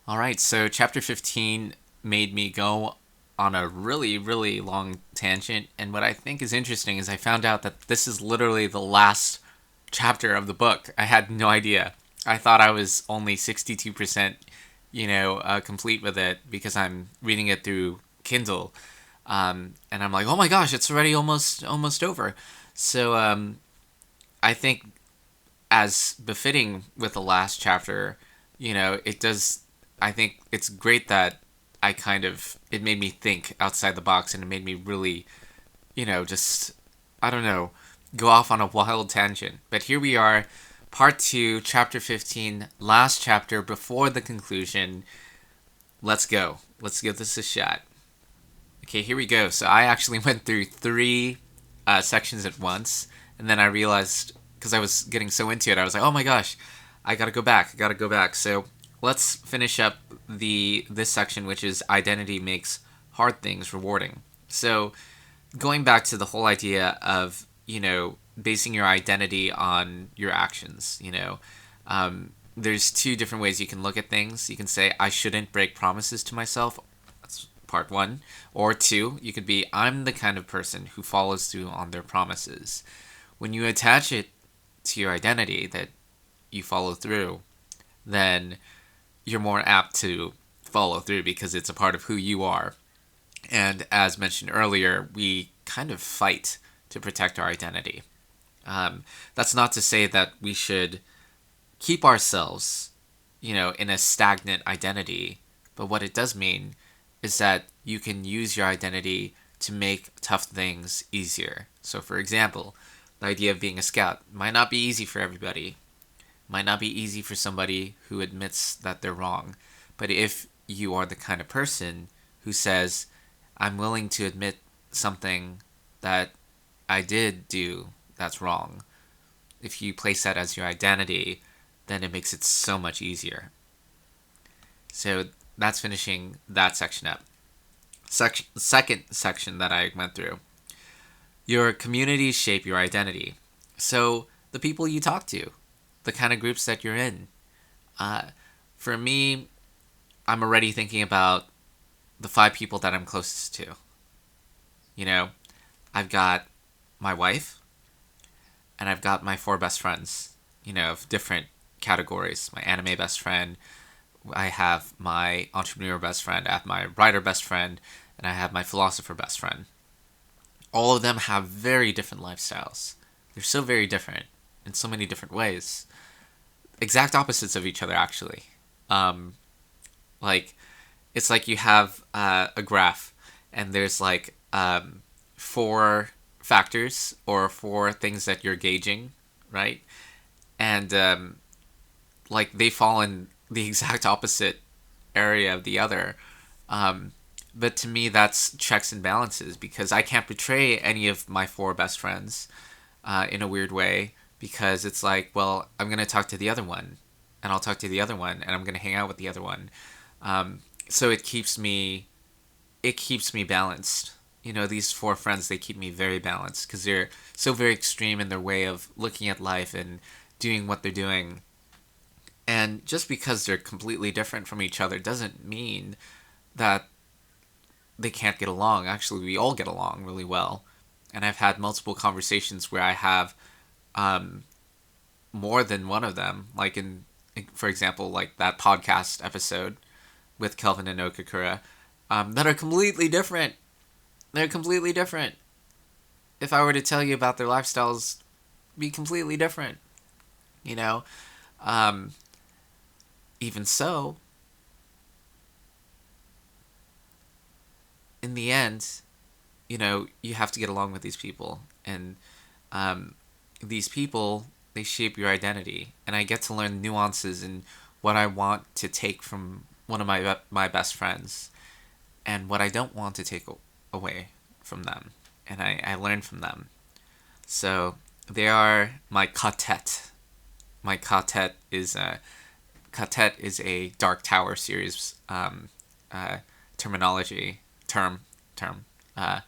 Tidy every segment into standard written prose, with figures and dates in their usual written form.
All right, so chapter 15 made me go on a really, really long tangent. And what I think is interesting is I found out that this is literally the last chapter of the book. I had no idea. I thought I was only 62%, complete with it because I'm reading it through Kindle. And I'm like, oh my gosh, it's already almost over. So I think as befitting with the last chapter, it does. I think it's great that it made me think outside the box and it made me really, just, I don't know, go off on a wild tangent. But here we are, part two, chapter 15, last chapter before the conclusion. Let's go. Let's give this a shot. Okay, here we go. So I actually went through three sections at once, and then I realized because I was getting so into it, I was like, "Oh my gosh, I gotta go back. I gotta go back." So let's finish up the this section, which is identity makes hard things rewarding. So going back to the whole idea of basing your identity on your actions. There's two different ways you can look at things. You can say I shouldn't break promises to myself, part one. Or two, you could be, I'm the kind of person who follows through on their promises. When you attach it to your identity that you follow through, then you're more apt to follow through because it's a part of who you are. And as mentioned earlier, we kind of fight to protect our identity. That's not to say that we should keep ourselves, in a stagnant identity. But what it does mean is that you can use your identity to make tough things easier. So, for example, the idea of being a scout might not be easy for everybody, might not be easy for somebody who admits that they're wrong. But if you are the kind of person who says, I'm willing to admit something that I did do that's wrong, if you place that as your identity, then it makes it so much easier. So that's finishing that section up. Second section that I went through. Your communities shape your identity. So the people you talk to, the kind of groups that you're in. For me, I'm already thinking about the 5 people that I'm closest to. You know, I've got my wife, and I've got my 4 best friends, of different categories. My anime best friend, I have my entrepreneur best friend, I have my writer best friend, and I have my philosopher best friend. All of them have very different lifestyles. They're so very different in so many different ways. Exact opposites of each other, actually. Um, like, it's like you have a graph, and there's like 4 factors or 4 things that you're gauging, right? And like they fall in the exact opposite area of the other. Um, but to me, that's checks and balances because I can't betray any of my 4 best friends in a weird way because it's like, well, I'm going to talk to the other one and I'll talk to the other one and I'm going to hang out with the other one. So it keeps me balanced. These 4 friends, they keep me very balanced because they're so very extreme in their way of looking at life and doing what they're doing. And just because they're completely different from each other doesn't mean that they can't get along. Actually, we all get along really well. And I've had multiple conversations where I have more than one of them, like for example, like that podcast episode with Kelvin and Okakura, that are completely different. They're completely different. If I were to tell you about their lifestyles, be completely different. You know, um, even so, in the end, you have to get along with these people, and um, these people they shape your identity, and I get to learn nuances and what I want to take from one of my best friends, and what I don't want to take away from them, and I learn from them. So they are my quartet. My quartet is a Dark Tower series terminology term. Uh,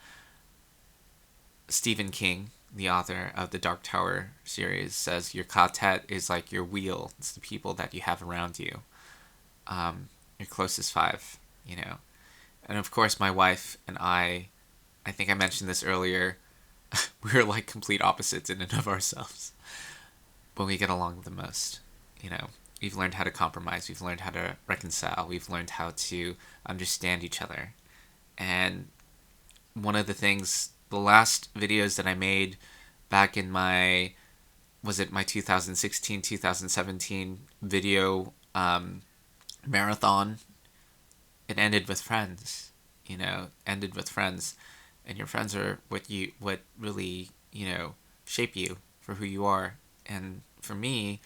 Stephen King, the author of the Dark Tower series, says your quartet is like your wheel. It's the people that you have around you. your closest five, you know. And of course, my wife and I think I mentioned this earlier, we're like complete opposites in and of ourselves, but we get along the most, you know. We've learned how to compromise, we've learned how to reconcile, we've learned how to understand each other. And one of the things, the last videos that I made back in my, was it my 2016, 2017 video marathon, it ended with friends, you know, ended with friends. And your friends are what really, you know, shape you for who you are. And for me,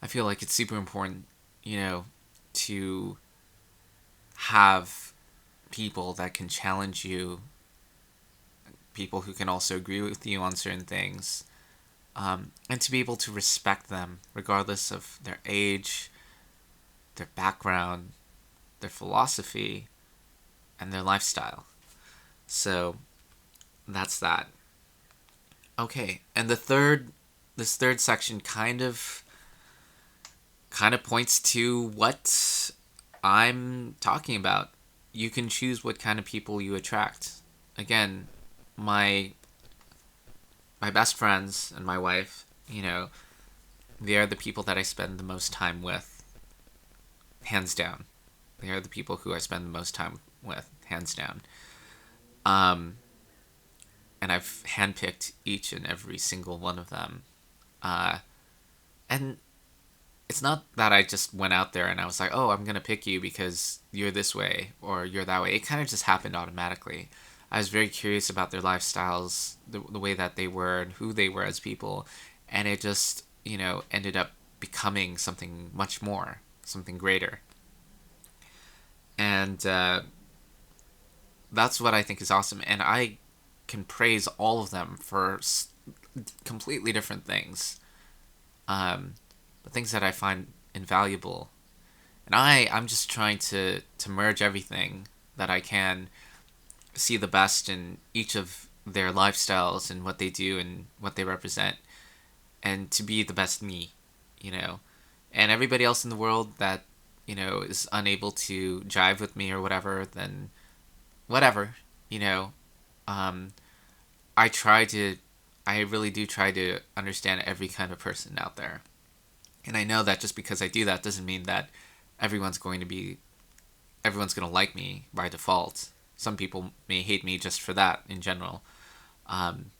I feel like it's super important, you know, to have people that can challenge you, people who can also agree with you on certain things, and to be able to respect them regardless of their age, their background, their philosophy, and their lifestyle. So that's that. Okay, and this third section kind of points to what I'm talking about. You can choose what kind of people you attract. Again, my my best friends and my wife, you know, they are the people that I spend the most time with, hands down. They are the people who I spend the most time with, hands down. Um, and I've handpicked each and every single one of them. Uh, and it's not that I just went out there and I was like, oh, I'm going to pick you because you're this way or you're that way. It kind of just happened automatically. I was very curious about their lifestyles, the way that they were and who they were as people. And it just, you know, ended up becoming something much more, something greater. And that's what I think is awesome. And I can praise all of them for completely different things, but things that I find invaluable. And I'm just trying to merge everything that I can, see the best in each of their lifestyles and what they do and what they represent, and to be the best me, you know. And everybody else in the world that, you know, is unable to jive with me or whatever, then whatever, you know. Um, I try to, I really do try to understand every kind of person out there. And I know that just because I do that doesn't mean that everyone's going to be, everyone's going to like me by default. Some people may hate me just for that in general. Um,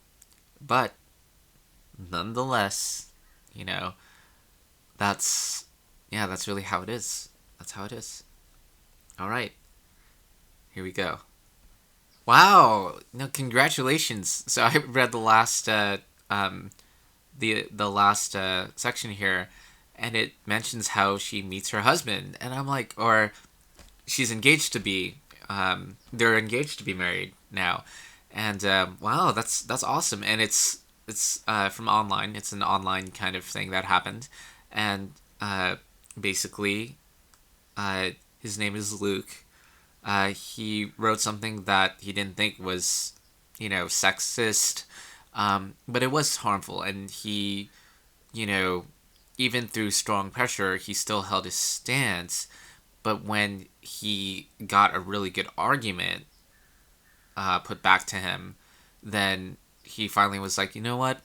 but nonetheless, you know, that's, yeah, that's really how it is. That's how it is. All right, here we go. Wow, no, congratulations. So I read the last section here, and it mentions how she meets her husband, and I'm like, or she's engaged to be. They're engaged to be married now, and wow, that's awesome. And it's from online. It's an online kind of thing that happened, and basically, his name is Luke. He wrote something that he didn't think was, you know, sexist, but it was harmful, and he, you know, even through strong pressure, he still held his stance. But when he got a really good argument put back to him, then he finally was like, you know what?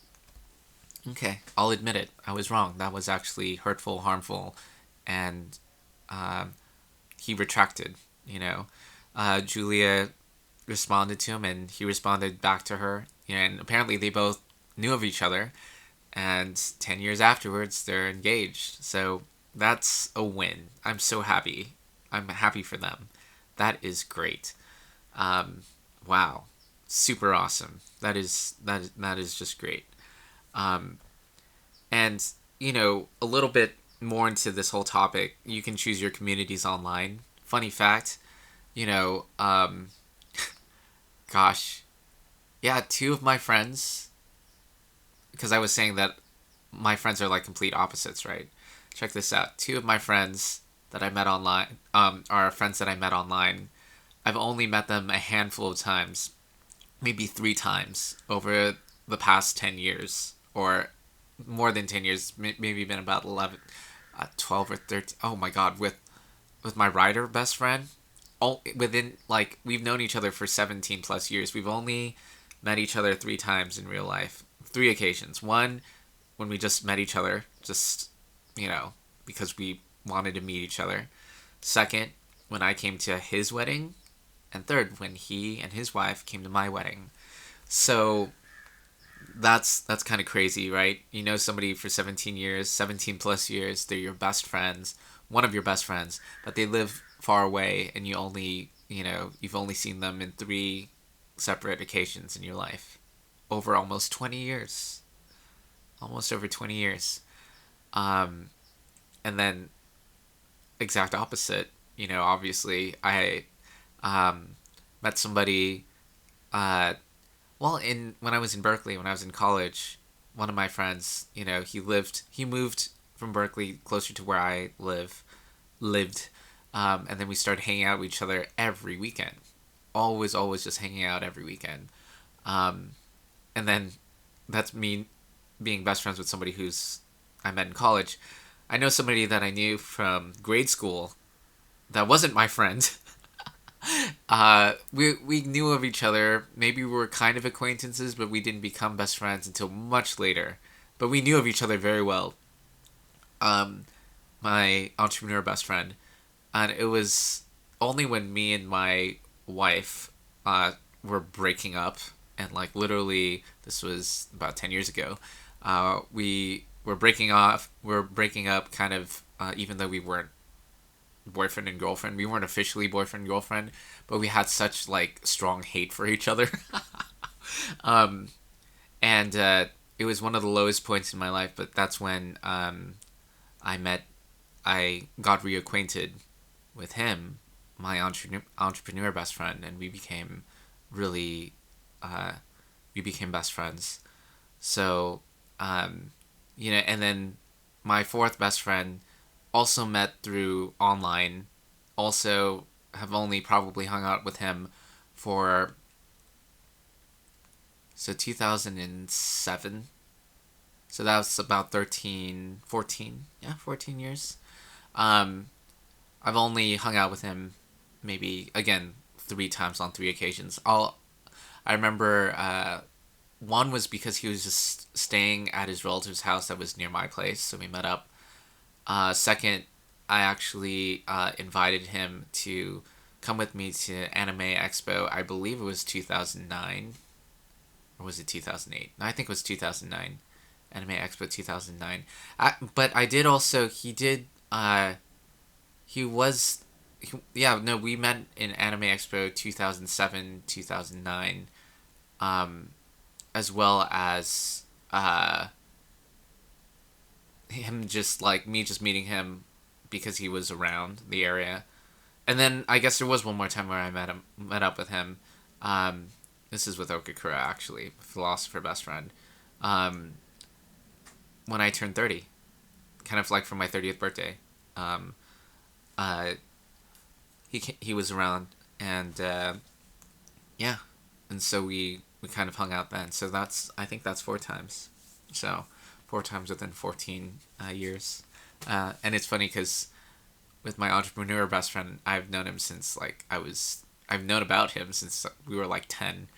Okay, I'll admit it. I was wrong. That was actually hurtful, harmful, and um, he retracted. You know, Julia responded to him, and he responded back to her. You know, and apparently they both knew of each other, and 10 years afterwards, they're engaged. So that's a win. I'm so happy. I'm happy for them. That is great. Wow, super awesome. That is just great. Um, and you know, a little bit more into this whole topic. You can choose your communities online. Funny fact, you know, gosh, yeah, two of my friends, because I was saying that my friends are like complete opposites, right? Check this out. Two of my friends that I met online, are friends that I met online. I've only met them a handful of times, maybe 3 times over the past 10 years, or more than 10 years, maybe been about 11, 12 or 13. Oh my god, with with my writer best friend, all within like we've known each other for 17 plus years. We've only met each other 3 times in real life, 3 occasions. One when we just met each other, just you know, because we wanted to meet each other. Second, when I came to his wedding, and third, when he and his wife came to my wedding. So that's kind of crazy, right? You know somebody for 17 years, 17 plus years, they're your best friends, one of your best friends, but they live far away and you've only seen them in 3 separate occasions in your life over almost 20 years. Almost over 20 years. Um and then exact opposite, obviously I um met somebody uh well, in when I was in Berkeley, when I was in college, one of my friends, he moved from Berkeley closer to where I lived, and then we started hanging out with each other every weekend, always just hanging out every weekend, um, and then that's me being best friends with somebody who's I met in college. I know somebody that I knew from grade school that wasn't my friend. We knew of each other. Maybe we were kind of acquaintances, but we didn't become best friends until much later. But we knew of each other very well. Um, my entrepreneur best friend, and it was only when me and my wife were breaking up, and like literally, this was about 10 years ago. We were breaking off. We're breaking up, kind of, even though we weren't boyfriend and girlfriend. We weren't officially boyfriend and girlfriend, but we had such like strong hate for each other. um, and it was one of the lowest points in my life. But that's when I met, I got reacquainted with him, my entrepreneur best friend, and really, uh, we became best friends. So, and then my fourth best friend also met through online. Also, have only probably hung out with him for 2007. So that was about 13, 14. Yeah, 14 years. Um, I've only hung out with him maybe again 3 times on 3 occasions. I remember one was because he was just staying at his relative's house that was near my place, so we met up. Second, I actually invited him to come with me to Anime Expo. I believe it was 2009, or was it 2008? No, I think it was 2009. Anime Expo 2009. But I did also. He did. He was. Yeah, no, we met in Anime Expo 2007, 2009, as well as him just like me just meeting him because he was around the area. And then I guess there was one more time where I met up with him. Um, this is with Okakura actually, philosopher best friend. Um, when I turned 30, kind of like for my 30th birthday. Um, uh, he was around, and yeah, and so we kind of hung out then. So I think that's 4 times. So 4 times within 14 years. And it's funny because with my entrepreneur best friend, I've known him since I've known about him since we were like 10,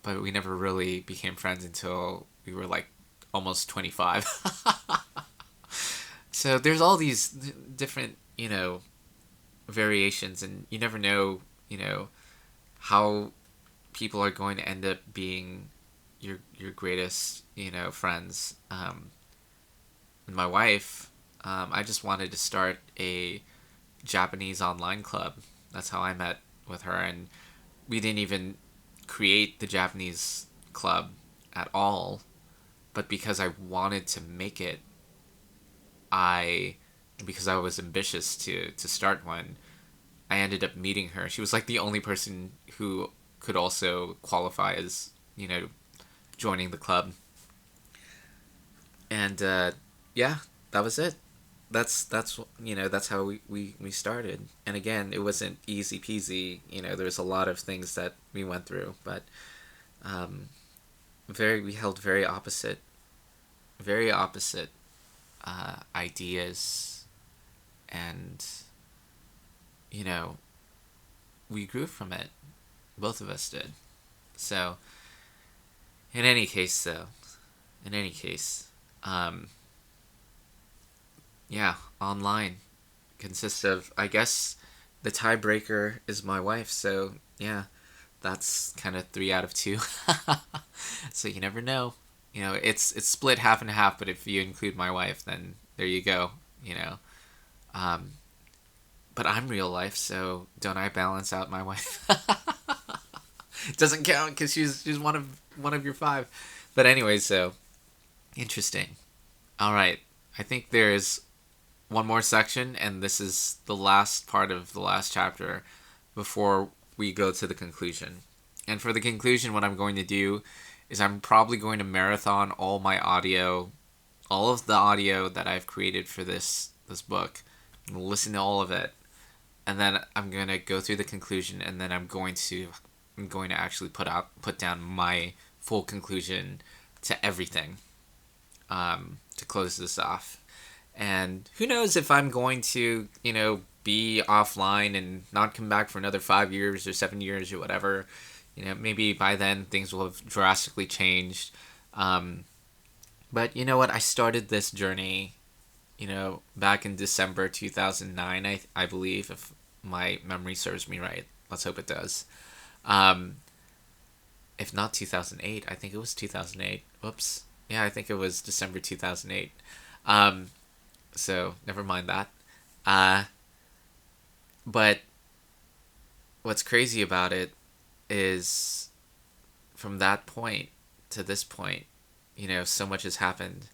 but we never really became friends until we were like almost 25. So there's all these different, variations, and you never know, how people are going to end up being your greatest, friends. And my wife, I just wanted to start a Japanese online club. That's how I met with her, and we didn't even create the Japanese club at all. But because I wanted to make it, I because I was ambitious to start one, I ended up meeting her. She was like the only person who could also qualify as, joining the club. And yeah, that was it. That's how we started. And again, it wasn't easy peasy. There's a lot of things that we went through, but um, we held very opposite ideas and you know, we grew from it. Both of us did. So, in any case, though, in any case, um, yeah, online consists of, I guess, the tiebreaker is my wife. So, yeah, that's kind of 3 out of 2. So you never know. It's split half and half. But if you include my wife, then there you go. You know, um, but I'm real life, so don't I balance out my wife? It doesn't count because she's one of your five. But anyway, so interesting. All right, I think there's one more section, and this is the last part of the last chapter before we go to the conclusion. And for the conclusion, what I'm going to do is I'm probably going to marathon all of the audio that I've created for this book, listen to all of it, and then I'm going to go through the conclusion, and then I'm going to actually put down my full conclusion to everything, to close this off. And who knows if I'm going to, be offline and not come back for another 5 years or 7 years or whatever. Maybe by then things will have drastically changed. But you know what? I started this journey, back in December 2009, I believe, if my memory serves me right. Let's hope it does. Um, if not 2008, I think it was 2008. Whoops. Yeah, I think it was December 2008. Um, so never mind that. Uh, but what's crazy about it is from that point to this point, so much has happened.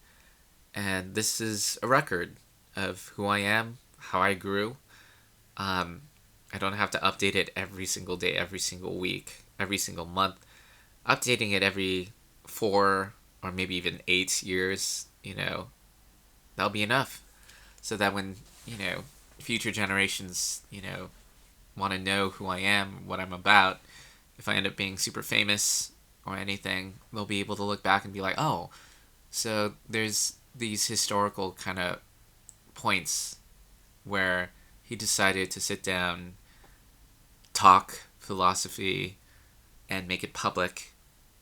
And this is a record of who I am, how I grew. Um, I don't have to update it every single day, every single week, every single month. Updating it every 4 or maybe even 8 years, that'll be enough. So that when, future generations, want to know who I am, what I'm about, if I end up being super famous or anything, they'll be able to look back and be like, oh, so there's these historical kind of points where he decided to sit down, talk philosophy, and make it public.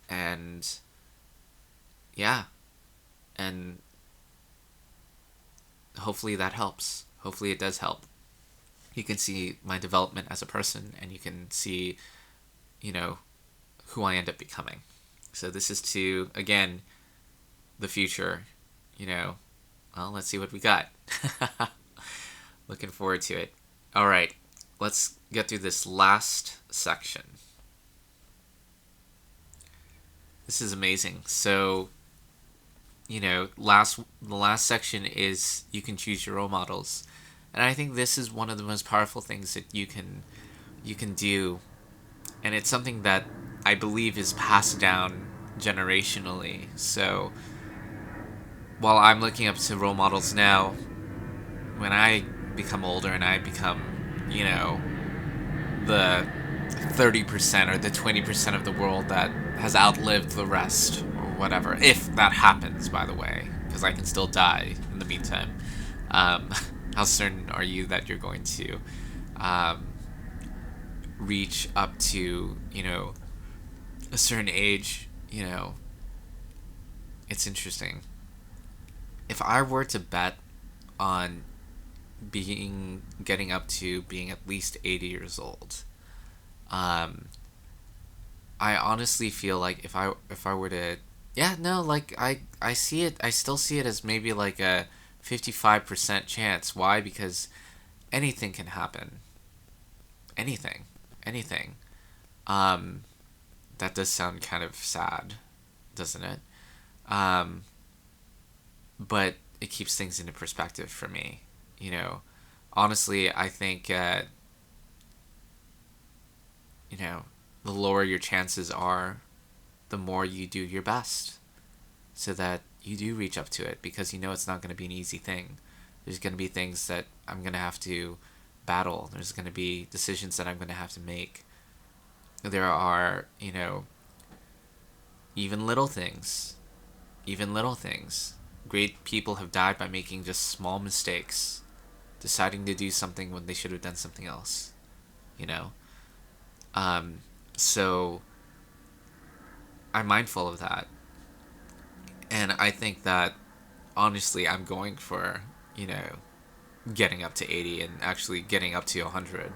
And yeah, and hopefully that helps. Hopefully it does help. You can see my development as a person, and you can see, who I end up becoming. So this is to, again, the future, well, let's see what we got. Looking forward to it. All right, let's get through this last section. This is amazing. So, the last section is you can choose your role models. And I think this is one of the most powerful things that you can do. And it's something that I believe is passed down generationally. So while I'm looking up to role models now, when I become older and I become, the 30% or the 20% of the world that has outlived the rest or whatever, if that happens, by the way, because I can still die in the meantime. How certain are you that you're going to reach up to, a certain age? It's interesting. If I were to bet on getting up to being at least 80 years old, I honestly feel like if I were to, yeah, no, like I see it, I still see it as maybe like a 55% chance. Why? Because anything can happen. Anything. Um, that does sound kind of sad, doesn't it? Um, but it keeps things into perspective for me. Honestly, I think, the lower your chances are, the more you do your best so that you do reach up to it, because it's not going to be an easy thing. There's going to be things that I'm going to have to battle. There's going to be decisions that I'm going to have to make. There are, even little things. Great people have died by making just small mistakes, deciding to do something when they should have done something else. you know. So I'm mindful of that, and I think that honestly, I'm going for, getting up to 80 and actually getting up to 100.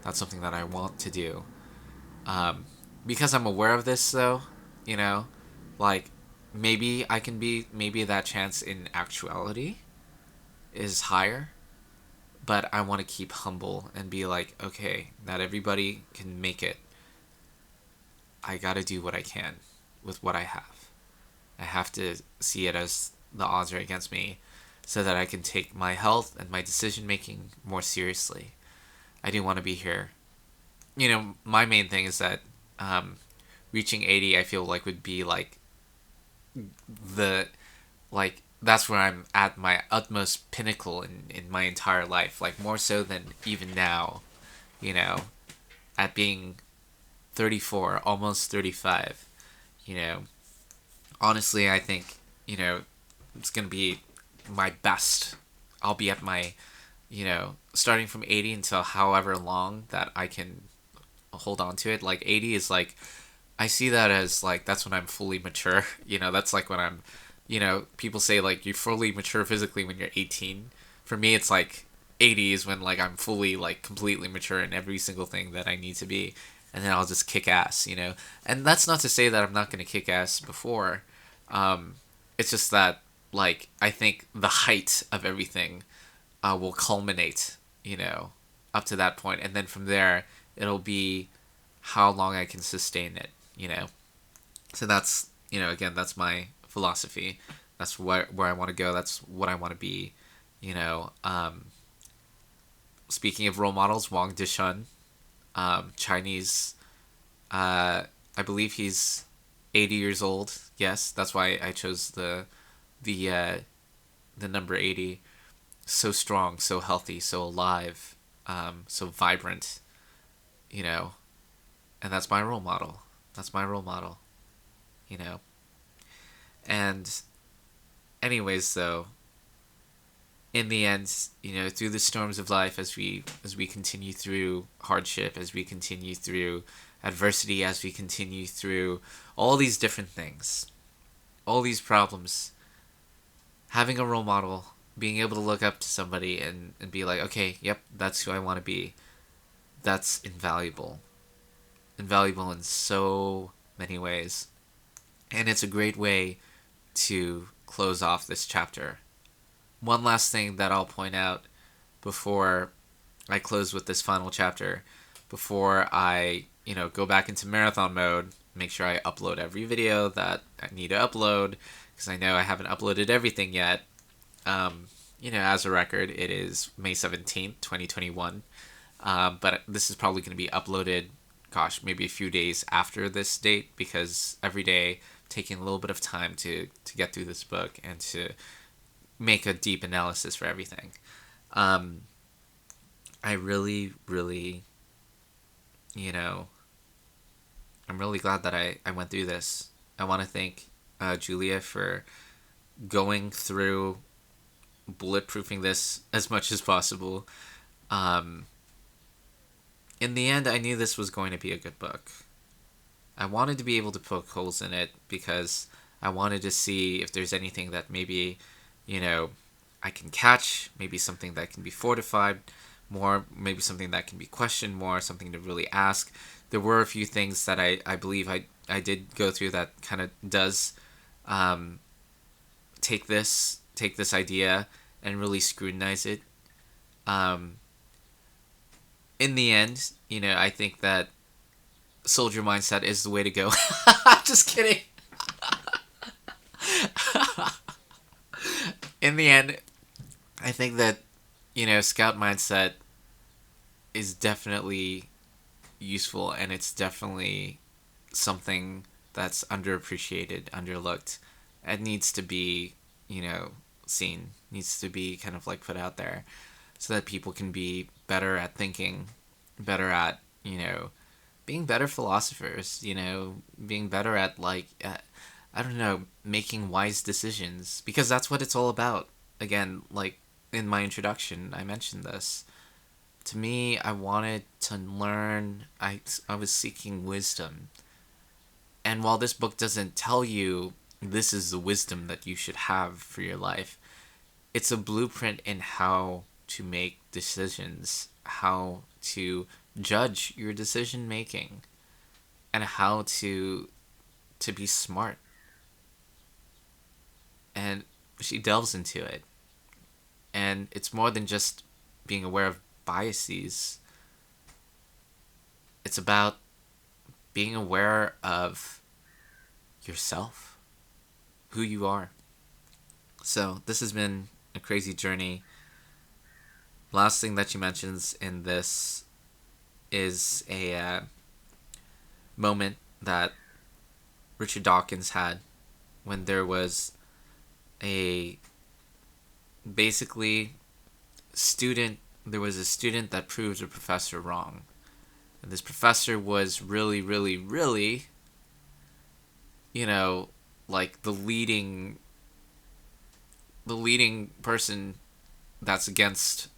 That's something that I want to do. Um, because I'm aware of this, though, you know, like maybe that chance in actuality is higher, but I want to keep humble and be like, okay, not everybody can make it. I gotta do what I can with what I have. I have to see it as the odds are against me so that I can take my health and my decision making more seriously. I do want to be here. My main thing is that um, reaching 80, I feel like would be like the that's where I'm at my utmost pinnacle in my entire life, like more so than even now, you know, at being 34, almost 35, you know. Honestly, I think, it's going to be my best. I'll be at my, starting from 80 until however long that I can hold on to it. Like 80 is like, I see that as like, that's when I'm fully mature. That's like when I'm, people say like you're fully mature physically when you're 18. For me, it's like 80 is when like I'm fully like completely mature in every single thing that I need to be. And then I'll just kick ass. And that's not to say that I'm not going to kick ass before. Um, it's just that, like, I think the height of everything will culminate, up to that point. And then from there, it'll be how long I can sustain it. So that's, again, that's my philosophy. That's where I want to go. That's what I want to be, you know. Speaking of role models, Wang Dishun, Chinese, I believe he's 80 years old. Yes, that's why I chose the uh, the number 80. So strong, so healthy, so alive, so vibrant, you know. And that's my role model. That's my role model, you know. And anyways, though, in the end, through the storms of life, as we continue through hardship, as we continue through adversity, as we continue through all these different things, all these problems, having a role model, being able to look up to somebody and be like, okay, yep, that's who I want to be, that's invaluable. Invaluable in so many ways. And it's a great way to close off this chapter. One last thing that I'll point out before I close with this final chapter, before I, go back into marathon mode, make sure I upload every video that I need to upload, because I know I haven't uploaded everything yet. As a record, it is May 17th, 2021. But this is probably going to be uploaded, maybe a few days after this date, because every day taking a little bit of time to get through this book and to make a deep analysis for everything. I really, really, I'm really glad that I went through this. I want to thank Julia for going through bulletproofing this as much as possible. Um, in the end, I knew this was going to be a good book. I wanted to be able to poke holes in it because I wanted to see if there's anything that maybe, I can catch, maybe something that can be fortified more, maybe something that can be questioned more, something to really ask. There were a few things that I believe I did go through that kind of does take this idea and really scrutinize it. In the end, I think that soldier mindset is the way to go. Just kidding. In the end, I think that, scout mindset is definitely useful, and it's definitely something that's underappreciated, underlooked. It needs to be, seen, needs to be kind of like put out there so that people can be better at thinking, better at, being better philosophers, being better at I don't know, making wise decisions, because that's what it's all about. Again, like in my introduction, I mentioned this. To me, I wanted to learn. I was seeking wisdom. And while this book doesn't tell you this is the wisdom that you should have for your life, it's a blueprint in how to make decisions, how to judge your decision making, and how to be smart. And she delves into it. And it's more than just being aware of biases. It's about being aware of yourself, who you are. So this has been a crazy journey. Last thing that she mentions in this is a moment that Richard Dawkins had when there was a basically student. There was a student that proved a professor wrong, and this professor was really, really, really, you know, like the leading person that's against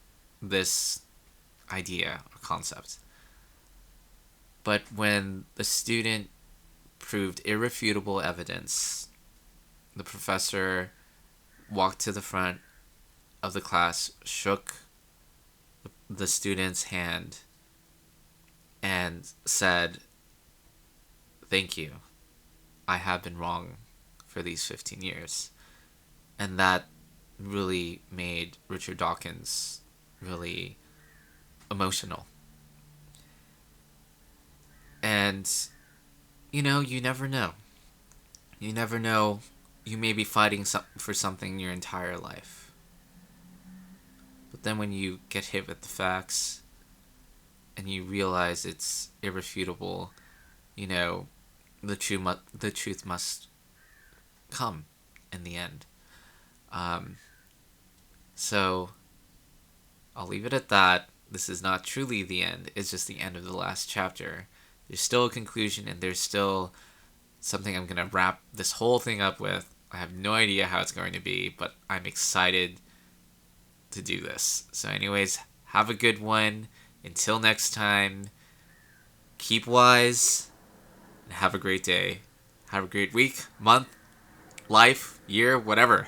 this idea or concept. But when the student proved irrefutable evidence, the professor walked to the front of the class, shook the student's hand, and said, "Thank you. I have been wrong for these 15 years." And that really made Richard Dawkins really emotional. And, you never know. You never know. You may be fighting for something your entire life. But then when you get hit with the facts and you realize it's irrefutable, you know, the truth must come in the end. So I'll leave it at that. This is not truly the end. It's just the end of the last chapter. There's still a conclusion, and there's still something I'm going to wrap this whole thing up with. I have no idea how it's going to be, but I'm excited to do this. So anyways, have a good one. Until next time, keep wise, and have a great day. Have a great week, month, life, year, whatever.